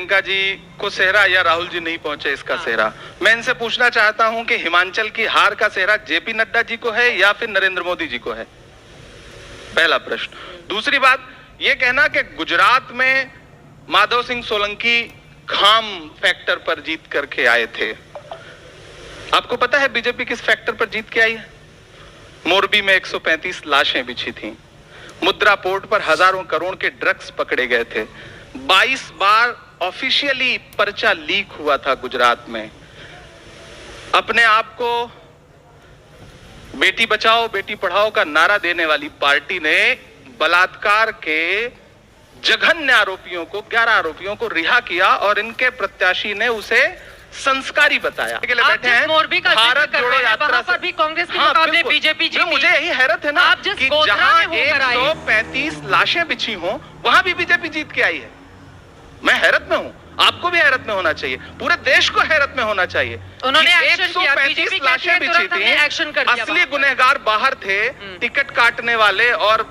प्रियंका जी को सेहरा या राहुल जी नहीं पहुंचे इसका सेहरा। मैं इनसे पूछना चाहता हूं कि हिमाचल की हार का सेहरा जेपी नड्डा जी को है या फिर नरेंद्र मोदी जी को है? पहला प्रश्न। दूसरी बात, ये कहना कि गुजरात में माधव सिंह सोलंकी खाम फैक्टर पर जीत करके आए थे, आपको पता है बीजेपी किस फैक्टर पर जीत के आई है? मोरबी में 135 लाशें बिछी थीं, मुद्रा पोर्ट पर हजारों करोड़ के ड्रग्स पकड़े गए थे, 22 बार ऑफिशियली पर्चा लीक हुआ था गुजरात में। अपने आप को बेटी बचाओ बेटी पढ़ाओ का नारा देने वाली पार्टी ने बलात्कार के जघन्य आरोपियों को 11 आरोपियों को रिहा किया और इनके प्रत्याशी ने उसे संस्कारी बताया। के लिए बैठे हैं भारत जोड़ो यात्रा पर भी कांग्रेस के मुकाबले बीजेपी जीती। मुझे यही हैरत है ना कि जहां 135 लाशें बिछी हों वहां भी बीजेपी जीत के आई है। मैं हैरत में हूं, आपको भी हैरत में होना चाहिए, पूरे देश को हैरत में होना चाहिए। उन्होंने 135 लाशें बिछी थी, असली गुनहगार बाहर थे, टिकट काटने वाले और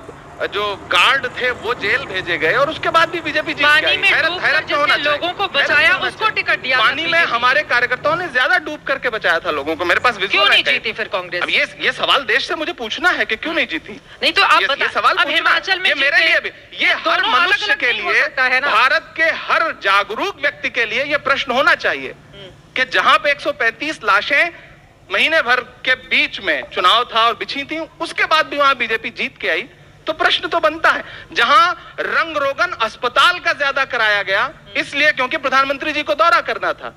जो गार्ड थे वो जेल भेजे गए और उसके बाद भी बीजेपी जीत गई। हैरत में होना चाहिए। लोगों को बचाया, उसको टिकट दिया। पानी में हमारे कार्यकर्ताओं ने ज्यादा डूब करके बचाया था लोगों को। मेरे पास विजुअल है। क्यों नहीं जीती फिर कांग्रेस? अब ये सवाल देश से मुझे पूछना है कि क्यों नहीं जीती। नहीं तो आप ये सवाल हिमाचल में मेरे लिए भी, ये हर मनुष्य के लिए, भारत के हर जागरूक व्यक्ति के लिए ये प्रश्न होना चाहिए कि जहां पे 135 लाशें महीने भर के बीच में चुनाव था और बिछी थी, उसके बाद भी वहां बीजेपी जीत के आई, तो प्रश्न तो बनता है। जहां रंग रोगन अस्पताल का ज्यादा कराया गया इसलिए क्योंकि प्रधानमंत्री जी को दौरा करना था,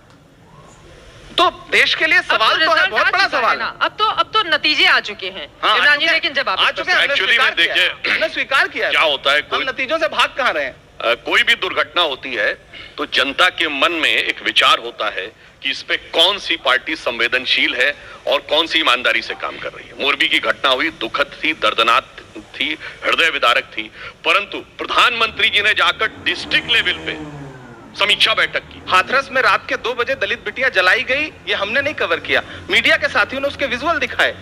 तो देश के लिए सवाल तो है, बहुत बड़ा सवाल है। अब तो नतीजे आ चुके हैं। हाँ, लेकिन जब आ चुके हैं, हमने स्वीकार किया। क्या होता है, हम नतीजों से भाग कहां रहे हैं? कोई भी दुर्घटना होती है तो जनता के मन में एक विचार होता है कि इस पे कौन सी पार्टी संवेदनशील है और कौन सी ईमानदारी से काम कर रही है। मोरबी की घटना हुई, दुखद थी, दर्दनाक थी, हृदय विदारक थी, परंतु प्रधानमंत्री जी ने जाकर डिस्ट्रिक्ट लेवल पे समीक्षा बैठक की। हाथरस में रात के 2 बजे दलित बिटिया जलाई गई, ये हमने नहीं कवर किया, मीडिया के साथियों ने उसके विजुअल दिखाए।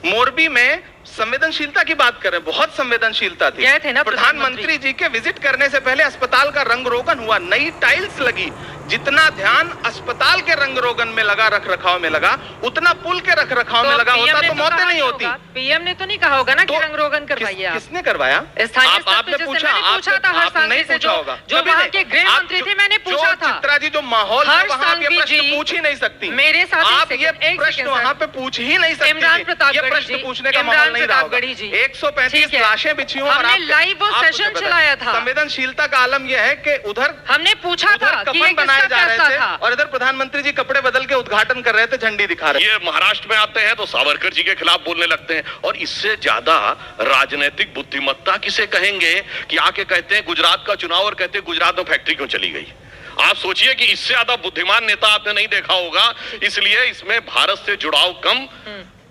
मोरबी में संवेदनशीलता की बात करें, बहुत संवेदनशीलता थी। प्रधानमंत्री जी के विजिट करने से पहले अस्पताल का रंग रोगन हुआ, नई टाइल्स लगी। जितना ध्यान अस्पताल के रंग रोगन में लगा, रख रखाव में लगा, उतना पुल के रख रखाव में लगा होता तो मौतें नहीं होती। पीएम ने तो नहीं कहा होगा ना कि रंग रोगन करवाइए। किसने करवाया? आपने पूछा, आपने नहीं पूछा होगा। जो वहाँ के गृह मंत्री थे, मैंने पूछा था। चित्रा जी, जो माहौल है वहाँ पे प्रश्न पूछ ही नहीं सकती मेरे साथ। आप ये प्रश्न वहाँ पे पूछ ही नहीं सकती। ये प्रश्न पूछने का माहौल नहीं रहा। 135 लाशें बिछी हुई, हमने लाइव सेशन चलाया था। संवेदनशीलता का आलम यह है कि उधर हमने पूछा था कफन बनाए जा रहे थे और इधर प्रधानमंत्री जी कपड़े बदल के उद्घाटन कर रहे थे, झंडी दिखा रहे थे। ये महाराष्ट्र में आते हैं तो सावरकर जी के खिलाफ बोलने लगते हैं, और इससे ज्यादा राजनीतिक बुद्धिमत्ता किसे कहेंगे कि आके कहते हैं गुजरात का चुनाव और कहते हैं गुजरात में फैक्ट्री क्यों चली गई। आप सोचिए कि इससे ज्यादा बुद्धिमान नेता आपने नहीं देखा होगा। इसलिए इसमें भारत से जुड़ाव कम,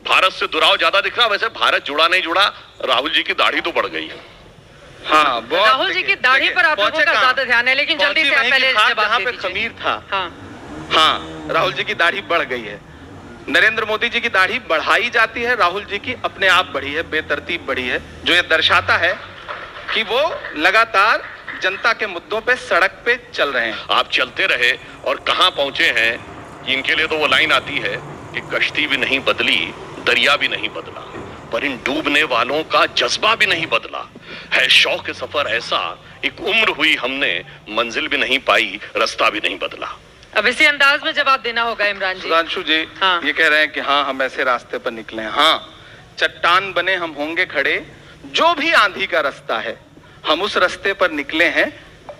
भारत से दुराव ज्यादा दिख रहा। वैसे भारत जुड़ा नहीं जुड़ा, राहुल जी की दाढ़ी तो बढ़ गई। हाँ, राहुल जी की दाढ़ी पर आप लोगों का ज्यादा ध्यान है, लेकिन जल्दी से आप पहले जहाँ पे खमीर था। हाँ, राहुल जी की दाढ़ी बढ़ गई है। नरेंद्र मोदी जी की दाढ़ी बढ़ाई जाती है, राहुल जी की अपने आप बढ़ी है, बेतरतीब बढ़ी है, जो ये दर्शाता है कि वो लगातार जनता के मुद्दों पे सड़क पे चल रहे हैं। आप चलते रहे और कहां पहुंचे हैं कि इनके लिए तो वो लाइन आती है कि कश्ती भी नहीं बदली, दरिया भी नहीं बदला, पर इन डूबने वालों का जज्बा भी नहीं बदला है। शौक सफर ऐसा, एक उम्र हुई हमने, मंजिल भी नहीं पाई, रास्ता भी नहीं बदला। अब इसी अंदाज में जवाब देना होगा इमरान जी। सुधांशु जी, हाँ। ये कह रहे हैं कि हाँ हम ऐसे रास्ते पर निकले हैं। हाँ, चट्टान बने हम होंगे खड़े, जो भी आंधी का रास्ता है, हम उस रास्ते पर निकले हैं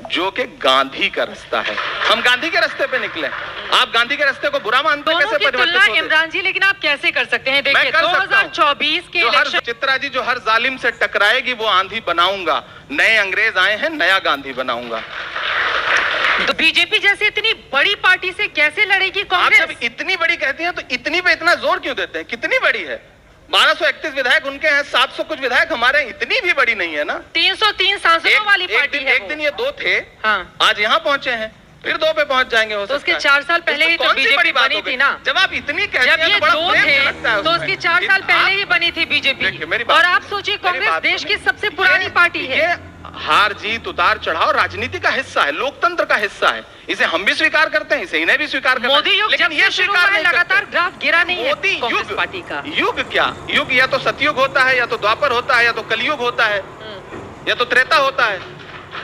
जो कि गांधी का रास्ता है। हम गांधी के रास्ते पे निकले। आप गांधी के रास्ते को बुरा मानते हैं? कैसे परिवर्तित होते? इमरान जी, लेकिन आप कैसे कर सकते हैं? देखिए 2024 के इलेक्शन, चित्रा जी, जो हर जालिम से टकराएगी वो आंधी बनाऊंगा। नए अंग्रेज आए हैं, नया गांधी बनाऊंगा। तो बीजेपी जैसी इतनी बड़ी पार्टी से कैसे लड़ेगी कांग्रेस? आप जब इतनी बड़ी कहती हैं तो इतनी पे इतना जोर क्यों देते हैं? कितनी बड़ी है? 1231 विधायक उनके हैं, 700 कुछ विधायक हमारे, इतनी भी बड़ी नहीं है ना। 303 सांसदों वाली पार्टी है। एक दिन ये 2 थे, हाँ। आज यहाँ पहुंचे हैं, फिर 2 पे पहुंच जाएंगे। हो तो उसके 4 साल पहले ही तो बीजेपी बनी थी ना। जब आप इतनी कहते हैं तो बड़ा प्रेम लगता है, तो उसके 4 साल पहले ही बनी थी बीजेपी। और आप सोचिए, कांग्रेस देश की सबसे पुरानी पार्टी है। हार जीत उतार चढ़ाव राजनीति का हिस्सा है, लोकतंत्र का हिस्सा है। इसे हम भी स्वीकार करते हैं, इसे इन्हें भी स्वीकार करते हैं। मोदी युग लेकिन जब ये से शुरू स्वीकार हुआ है, नहीं लगातार करते। ग्राफ गिरा नहीं है मोदी कांग्रेस पार्टी का। युग क्या? युग या तो सतयुग होता है, या तो द्वापर होता है, या तो कलयुग होता है, या तो त्रेता होता है।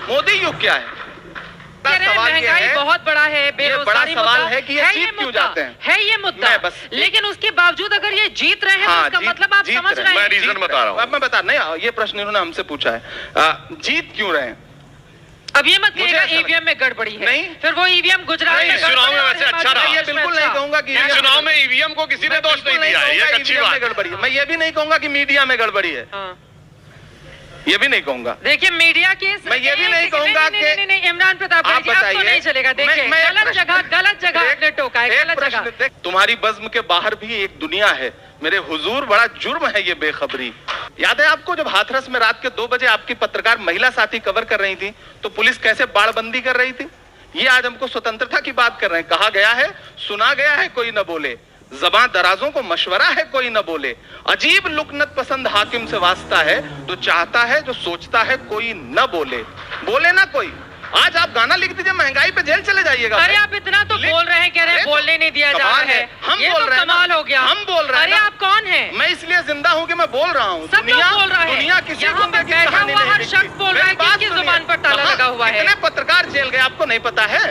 मोदी युग क्या है? सवाल ये महंगाई है, बहुत बड़ा है, बेरोजगारी बड़ा सवाल मुद्दा है कि ये जीत क्यों जाते हैं? है ये मुद्दा, मैं बस लेकिन उसके बावजूद अगर ये जीत रहे हैं, तो इसका मतलब आप समझ रहे हैं। मैं रीजन बता रहा हूं। अब मैं बता नहीं, ये प्रश्न इन्होंने हमसे पूछा है, जीत क्यों रहे हैं? अब ये मत कहिएगा ईवीएम में गड़बड़ी है, नहीं, फिर वो ईवीएम गुजरात में चुनाव में वैसे अच्छा रहा। ये बिल्कुल नहीं कहूंगा कि चुनाव में ईवीएम को किसी ने दोष नहीं दिया है, ये अच्छी बात है। गड़बड़ी है। मैं ये भी नहीं कहूंगा कि मीडिया में गड़बड़ी है, ये भी नहीं कहूंगा। देखिए मीडिया के, मैं ये भी नहीं कहूंगा कि नहीं इमरान प्रताप जी, अब तो नहीं चलेगा। देखिए गलत जगह आपने टोका है, गलत जगह। तुम्हारी बज़्म के बाहर भी एक दुनिया है मेरे हुजूर, बड़ा जुर्म है ये बेखबरी। याद है आपको जब हाथरस में रात के 2 बजे आपकी पत्रकार महिला साथी कवर कर रही थी, तो पुलिस कैसे बाड़बंदी कर रही थी? ये आज हमको स्वतंत्रता की बात कर रहे हैं। कहा गया है, सुना गया है, कोई न बोले, ज़बां दराजों को मशवरा है, कोई न बोले, अजीब लुकनत पसंद हाकिम से वास्ता है, जो चाहता है जो सोचता है कोई न बोले, बोले ना कोई। आज आप गाना लिख दीजिए, महंगाई पे जेल चले जाइएगा। अरे आप इतना तो बोल रहे हैं, कह रहे हैं बोलने नहीं दिया जा रहा है, हम ये बोल तो रहे हैं, कमाल हो गया। हम बोल रहे हैं। अरे आप कौन हैं? मैं इसलिए जिंदा हूं कि मैं बोल रहा हूं। सब लोग बोल रहे हैं, दुनिया किसी यहाँ पर बैठा हुआ हर शख्स बोल रहा है कि इसकी जुबान पर ताला लगा हुआ है। कितने पत्रकार जेल गए आपको नहीं पता है?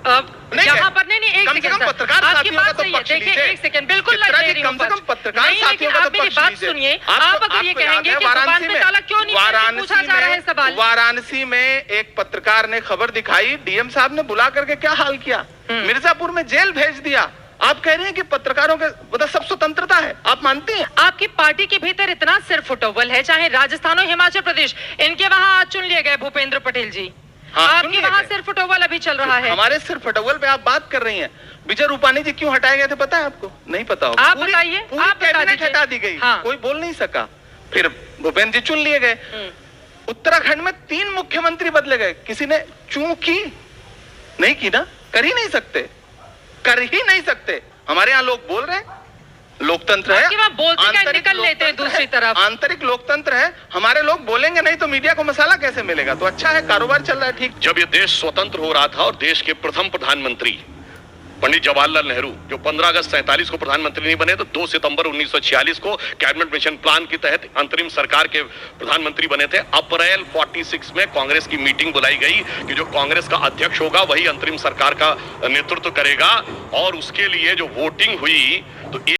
यहाँ पर नहीं, एक कम से कम पत्रकार आपकी साथियों का बात तो सही है। पक्ष देखिए लीजिए। एक सेकंड, बिल्कुल चित्रा जी, कम से कम पत्रकार साथियों का तो आप मेरी पक्ष बात लीजिए। सुनिए। आप अगर ये कहेंगे कि जुबान पे ताला क्यों नहीं, पूछा जा रहा है सवाल। वाराणसी में एक पत्रकार ने खबर दिखाई, डीएम साहब ने बुला करके क्या हाल किया, मिर्जापुर में जेल भेज दिया। आप कह रहे हैं कि पत्रकारों के मतलब सब स्वतंत्रता है, आप मानती हैं? आपकी पार्टी के भीतर इतना सिर फुटोवल है, चाहे राजस्थान और हिमाचल प्रदेश, इनके वहाँ चुन लिए गए भूपेंद्र पटेल जी, आपके वहाँ सिर फुटोवल अभी चल रहा है। हमारे सिर फुटोवल पे आप बात कर रही हैं। विजय रूपानी जी क्यों हटाए गए थे पता है आपको? नहीं पता होगा। आप बताइए, आप कैबिनेट हटा दी गई, कोई बोल नहीं सका, फिर भूपेंद्र जी चुन लिए गए। उत्तराखंड में 3 मुख्यमंत्री बदले गए, किसी ने चूं की नहीं की ना, कर ही नहीं सकते, कर ही नहीं सकते। हमारे यहाँ लोग बोल रहे हैं, लोकतंत्र है, निकल लेते हैं दूसरी तरफ, आंतरिक लोकतंत्र है। हमारे लोग बोलेंगे नहीं तो मीडिया को मसाला कैसे मिलेगा? तो अच्छा है, कारोबार चल रहा है ठीक। जब ये देश स्वतंत्र हो रहा था और देश के प्रथम प्रधानमंत्री पंडित जवाहरलाल नेहरू जो 15 अगस्त 47 को प्रधानमंत्री नहीं बने, तो 2 सितंबर 1946 को कैबिनेट मिशन प्लान के तहत अंतरिम सरकार के प्रधानमंत्री बने थे। अप्रैल 46 में कांग्रेस की मीटिंग बुलाई गई कि जो कांग्रेस का अध्यक्ष होगा वही अंतरिम सरकार का नेतृत्व करेगा, और उसके लिए जो वोटिंग हुई तो